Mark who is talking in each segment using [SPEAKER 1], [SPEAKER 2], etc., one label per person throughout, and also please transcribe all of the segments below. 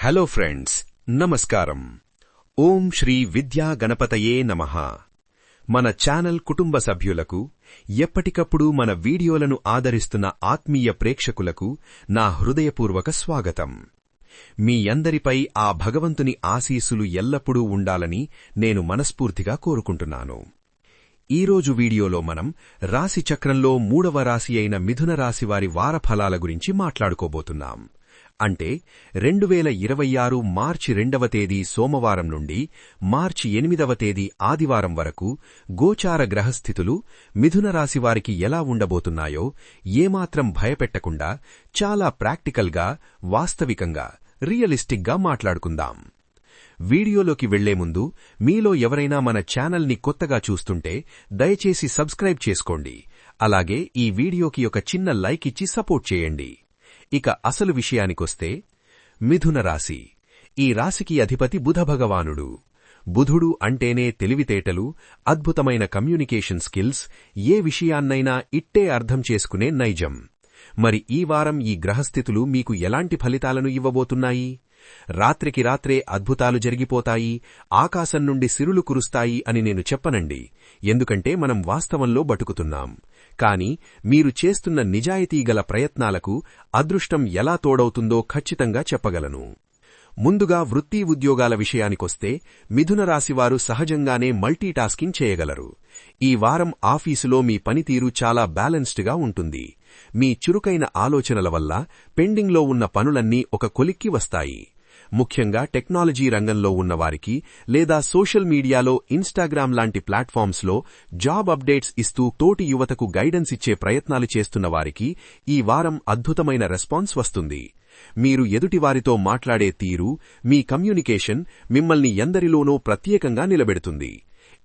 [SPEAKER 1] Hello friends, నమస్కారం. ఓం శ్రీ విద్యా గణపతయే నమః. మన ఛానల్ కుటుంబ సభ్యులకు, ఎప్పటికప్పుడు మన వీడియోలను ఆదరిస్తున్న ఆత్మీయ ప్రేక్షకులకు నా హృదయపూర్వక స్వాగతం. మీ అందరిపై ఆ భగవంతుని ఆశీస్సులు ఎల్లప్పుడూ ఉండాలని నేను మనస్ఫూర్తిగా కోరుకుంటున్నాను. ఈరోజు వీడియోలో మనం రాశి చక్రంలో 3వ రాశి అయిన మిథున రాశివారి వారఫలాల గురించి మాట్లాడుకోబోతున్నాం. అంటే 2026 మార్చి 2వ తేదీ సోమవారం నుండి మార్చి 8వ తేదీ ఆదివారం వరకు గోచార గ్రహస్థితులు మిథున రాశివారికి ఎలా ఉండబోతున్నాయో ఏమాత్రం భయపెట్టకుండా చాలా ప్రాక్టికల్గా, వాస్తవికంగా, రియలిస్టిక్గా మాట్లాడుకుందాం. వీడియోలోకి వెళ్లే ముందు మీలో ఎవరైనా మన ఛానల్ని కొత్తగా చూస్తుంటే దయచేసి సబ్స్క్రైబ్ చేసుకోండి. అలాగే ఈ వీడియోకి ఒక చిన్న లైక్ ఇచ్చి సపోర్ట్ చేయండి. ఇక అసలు విషయానికొస్తే, మిథున రాశి. ఈ రాశికి అధిపతి బుధ భగవానుడు. బుధుడు అంటేనే తెలివితేటలు, అద్భుతమైన కమ్యూనికేషన్ స్కిల్స్, ఏ విషయాన్నైనా ఇట్టే అర్థం చేసుకునే నైజం. మరి ఈ వారం ఈ గ్రహస్థితులు మీకు ఎలాంటి ఫలితాలను ఇవ్వబోతున్నాయి? రాత్రికి రాత్రే అద్భుతాలు జరిగిపోతాయి, ఆకాశం నుండి సిరులు కురుస్తాయి అని నేను చెప్పనండి. ఎందుకంటే మనం వాస్తవంలో బతుకుతున్నాం. కాని మీరు చేస్తున్న నిజాయితీగల ప్రయత్నాలకు అదృష్టం ఎలా తోడవుతుందో ఖచ్చితంగా చెప్పగలను. ముందుగా వృత్తి ఉద్యోగాల విషయానికొస్తే, మిథున రాశివారు సహజంగానే మల్టీటాస్కింగ్ చేయగలరు. ఈ వారం ఆఫీసులో మీ పనితీరు చాలా బ్యాలెన్స్డ్గా ఉంటుంది. మీ చురుకైన ఆలోచనల వల్ల పెండింగ్లో ఉన్న పనులన్నీ ఒక కొలిక్కి వస్తాయి. ముఖ్యంగా టెక్నాలజీ రంగంలో ఉన్నవారికి, లేదా సోషల్ మీడియాలో ఇన్స్టాగ్రామ్ లాంటి ప్లాట్ఫామ్స్లో జాబ్ అప్డేట్స్ ఇస్తూ తోటి యువతకు గైడెన్స్ ఇచ్చే ప్రయత్నాలు చేస్తున్నవారికి ఈ వారం అద్భుతమైన రెస్పాన్స్ వస్తుంది. మీరు ఎదుటివారితో మాట్లాడే తీరు, మీ కమ్యూనికేషన్ మిమ్మల్ని ఎందరిలోనో ప్రత్యేకంగా నిలబెడుతుంది.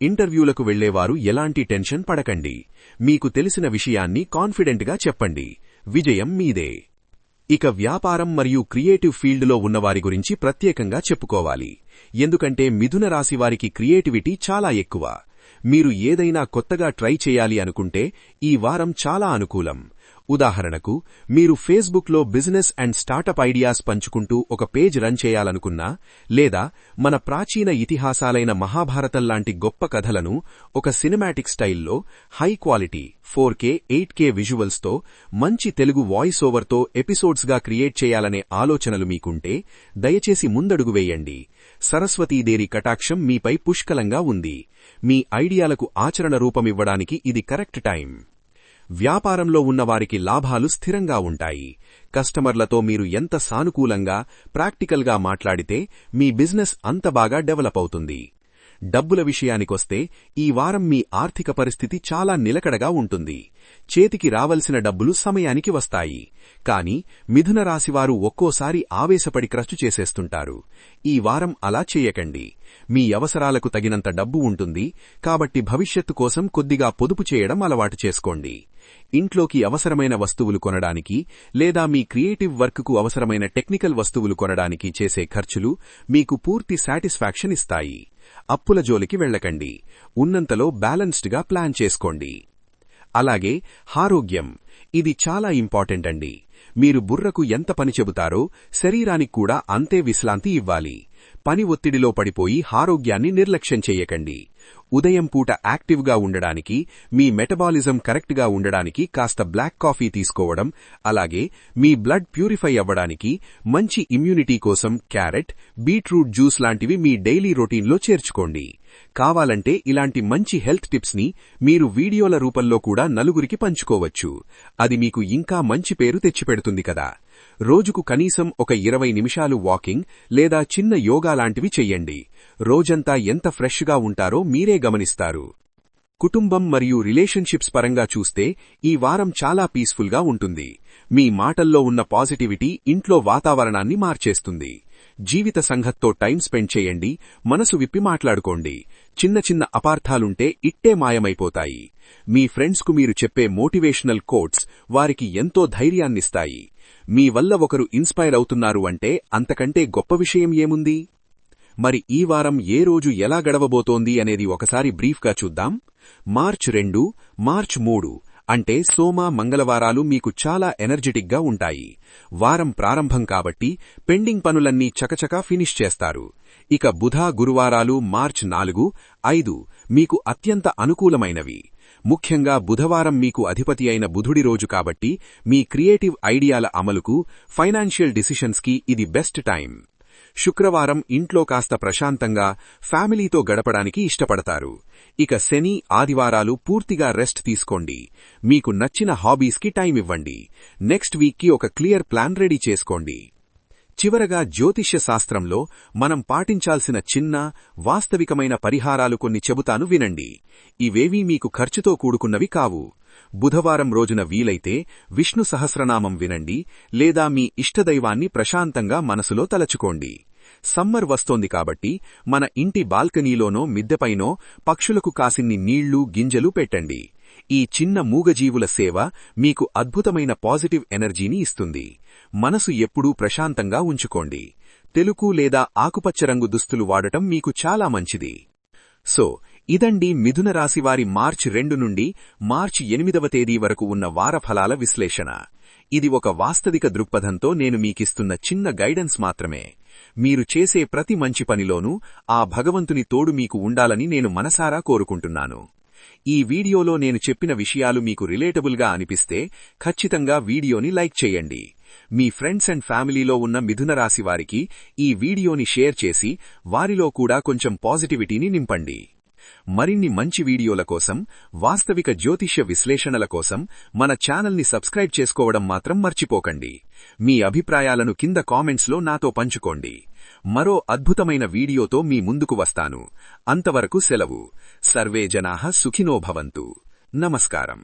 [SPEAKER 1] ఇంటర్వ్యూలకు వెళ్లేవారు ఎలాంటి టెన్షన్ పడకండి. మీకు తెలిసిన విషయాన్ని కాన్ఫిడెంట్గా చెప్పండి. విజయం మీదే. ఇక వ్యాపారం మరియు క్రియేటివ్ ఫీల్డ్లో ఉన్నవారి గురించి ప్రత్యేకంగా చెప్పుకోవాలి. ఎందుకంటే మిథున రాశివారికి క్రియేటివిటీ చాలా ఎక్కువ. మీరు ఏదైనా కొత్తగా ట్రై చేయాలి అనుకుంటే ఈ వారం చాలా అనుకూలం. ఉదాహరణకు, మీరు ఫేస్బుక్లో బిజినెస్ అండ్ స్టార్టప్ ఐడియాస్ పంచుకుంటూ ఒక పేజ్ రన్ చేయాలనుకున్నా, లేదా మన ప్రాచీన ఇతిహాసాలైన మహాభారతం లాంటి గొప్ప కథలను ఒక సినిమాటిక్ స్టైల్లో హై క్వాలిటీ 4K, 8K విజువల్స్తో మంచి తెలుగు వాయిస్ ఓవర్తో ఎపిసోడ్స్గా క్రియేట్ చేయాలనే ఆలోచనలు మీకుంటే దయచేసి ముందడుగు వేయండి. సరస్వతీదేవి కటాక్షం మీపై పుష్కలంగా ఉంది. మీ ఐడియాలకు ఆచరణ రూపమివ్వడానికి ఇది కరెక్ట్ టైం. వ్యాపారంలో ఉన్నవారికి లాభాలు స్థిరంగా ఉంటాయి. కస్టమర్లతో మీరు ఎంత సానుకూలంగా, ప్రాక్టికల్గా మాట్లాడితే మీ బిజినెస్ అంత బాగా డెవలప్ అవుతుంది. డబ్బుల విషయానికొస్తే, ఈ వారం మీ ఆర్థిక పరిస్థితి చాలా నిలకడగా ఉంటుంది. చేతికి రావలసిన డబ్బులు సమయానికి వస్తాయి. కాని మిథున రాశివారు ఒక్కోసారి ఆవేశపడి ఖర్చు చేసేస్తుంటారు. ఈ వారం అలా చేయకండి. మీ అవసరాలకు తగినంత డబ్బు ఉంటుంది. కాబట్టి భవిష్యత్తు కోసం కొద్దిగా పొదుపు చేయడం అలవాటు చేసుకోండి. ఇంట్లోకి అవసరమైన వస్తువులు కొనడానికి, లేదా మీ క్రియేటివ్ వర్క్కు అవసరమైన టెక్నికల్ వస్తువులు కొనడానికి చేసే ఖర్చులు మీకు పూర్తి సాటిస్ఫాక్షన్ ఇస్తాయి. అప్పుల జోలికి వెళ్లకండి. ఉన్నంతలో బ్యాలెన్స్డ్గా ప్లాన్ చేసుకోండి. అలాగే ఆరోగ్యం, ఇది చాలా ఇంపార్టెంట్ అండి. మీరు బుర్రకు ఎంత పని చెబుతారో శరీరానికి కూడా అంతే విశ్రాంతి ఇవ్వాలి. పని ఒత్తిడిలో పడిపోయి ఆరోగ్యాన్ని నిర్లక్ష్యం చెయ్యకండి. ఉదయం పూట యాక్టివ్గా ఉండడానికి, మీ మెటబాలిజం కరెక్ట్గా ఉండడానికి కాస్త బ్లాక్ కాఫీ తీసుకోవడం, అలాగే మీ బ్లడ్ ప్యూరిఫై అవ్వడానికి, మంచి ఇమ్యూనిటీ కోసం క్యారెట్, బీట్రూట్ జ్యూస్ లాంటివి మీ డైలీ రొటీన్లో చేర్చుకోండి. కావాలంటే ఇలాంటి మంచి హెల్త్ టిప్స్ని మీరు వీడియోల రూపంలో కూడా నలుగురికి పంచుకోవచ్చు. అది మీకు ఇంకా మంచి పేరు తెచ్చిపెడుతుంది కదా. రోజుకు కనీసం ఒక 20 నిమిషాలు వాకింగ్ లేదా చిన్న యోగా లాంటివి చెయ్యండి. రోజంతా ఎంత ఫ్రెష్గా ఉంటారో మీరే గమనిస్తారు. కుటుంబం మరియు రిలేషన్షిప్స్ పరంగా చూస్తే ఈ వారం చాలా పీస్ఫుల్గా ఉంటుంది. మీ మాటల్లో ఉన్న పాజిటివిటీ ఇంట్లో వాతావరణాన్ని మార్చేస్తుంది. జీవిత సంగతితో టైం స్పెండ్ చేయండి. మనసు విప్పి మాట్లాడుకోండి. చిన్న చిన్న అపార్థాలుంటే ఇట్టే మాయమైపోతాయి. మీ ఫ్రెండ్స్కు మీరు చెప్పే మోటివేషనల్ కోట్స్ వారికి ఎంతో ధైర్యాన్నిస్తాయి. మీ వల్ల ఒకరు ఇన్స్పైర్ అవుతున్నారు అంటే అంతకంటే గొప్ప విషయం ఏముంది? మరి ఈ వారం ఏ రోజు ఎలా గడవబోతోంది అనేది ఒకసారి బ్రీఫ్గా చూద్దాం. మార్చి 2, మార్చి 3 అంటే సోమ మంగళవారాలు మీకు చాలా ఎనర్జెటిక్గా ఉంటాయి. వారం ప్రారంభం కాబట్టి పెండింగ్ పనులన్నీ చకచకా ఫినిష్ చేస్తారు. ఇక బుధ గురువారాలు మార్చ్ 4, 5 మీకు అత్యంత అనుకూలమైనవి. ముఖ్యంగా బుధవారం మీకు అధిపతి అయిన బుధుడి రోజు కాబట్టి మీ క్రియేటివ్ ఐడియాల అమలుకు, ఫైనాన్షియల్ డిసిషన్స్కి ఇది బెస్ట్ టైం. శుక్రవారం ఇంట్లో కాస్త ప్రశాంతంగా ఫ్యామిలీతో గడపడానికి ఇష్టపడతారు. ఇక శని ఆదివారాలు పూర్తిగా రెస్ట్ తీసుకోండి. మీకు నచ్చిన హాబీస్కి టైం ఇవ్వండి. నెక్స్ట్ వీక్కి ఒక క్లియర్ ప్లాన్ రెడీ చేసుకోండి. చివరగా జ్యోతిష్య శాస్త్రంలో మనం పాటించాల్సిన చిన్న, వాస్తవికమైన పరిహారాలు కొన్ని చెబుతాను వినండి. ఇవేవీ మీకు ఖర్చుతో కూడుకున్నవి కావు. బుధవారం రోజున వీలైతే విష్ణు సహస్రనామం వినండి, లేదా మీ ఇష్టదైవాన్ని ప్రశాంతంగా మనసులో తలచుకోండి. సమ్మర్ వస్తోంది కాబట్టి మన ఇంటి బాల్కనీలోనో మిద్దెపైనో పక్షులకు కాసిన్ని నీళ్లు, గింజలు పెట్టండి. ఈ చిన్న మూగజీవుల సేవ మీకు అద్భుతమైన పాజిటివ్ ఎనర్జీని ఇస్తుంది. మనసు ఎప్పుడూ ప్రశాంతంగా ఉంచుకోండి. తెలుపు లేదా ఆకుపచ్చ రంగు దుస్తులు వాడటం మీకు చాలా మంచిది. సో ఇదండి మిథున రాశివారి మార్చి 2 నుండి మార్చి 8వ తేదీ వరకు ఉన్న వార ఫలాల విశ్లేషణ. ఇది ఒక వాస్తవిక దృక్పథంతో నేను మీకిస్తున్న చిన్న గైడెన్స్ మాత్రమే. మీరు చేసే ప్రతి మంచి పనిలోనూ ఆ భగవంతుని తోడు మీకు ఉండాలని నేను మనసారా కోరుకుంటున్నాను. ఈ వీడియోలో నేను చెప్పిన విషయాలు మీకు రిలేటబుల్గా అనిపిస్తే ఖచ్చితంగా వీడియోని లైక్ చేయండి. మీ ఫ్రెండ్స్ అండ్ ఫ్యామిలీలో ఉన్న మిథున రాశి వారికి ఈ వీడియోని షేర్ చేసి వారిలో కూడా కొంచెం పాజిటివిటీని నింపండి. మరిన్ని మంచి వీడియోల కోసం, వాస్తవిక జ్యోతిష్య విశ్లేషణల కోసం మన ఛానల్ని సబ్స్క్రైబ్ చేసుకోవడం మాత్రం మర్చిపోకండి. మీ అభిప్రాయాలను కింద కామెంట్స్లో నాతో పంచుకోండి. మరో అద్భుతమైన వీడియోతో మీ ముందుకు వస్తాను. అంతవరకు సెలవు. సర్వే జనాః సుఖినో భవంతు. నమస్కారం.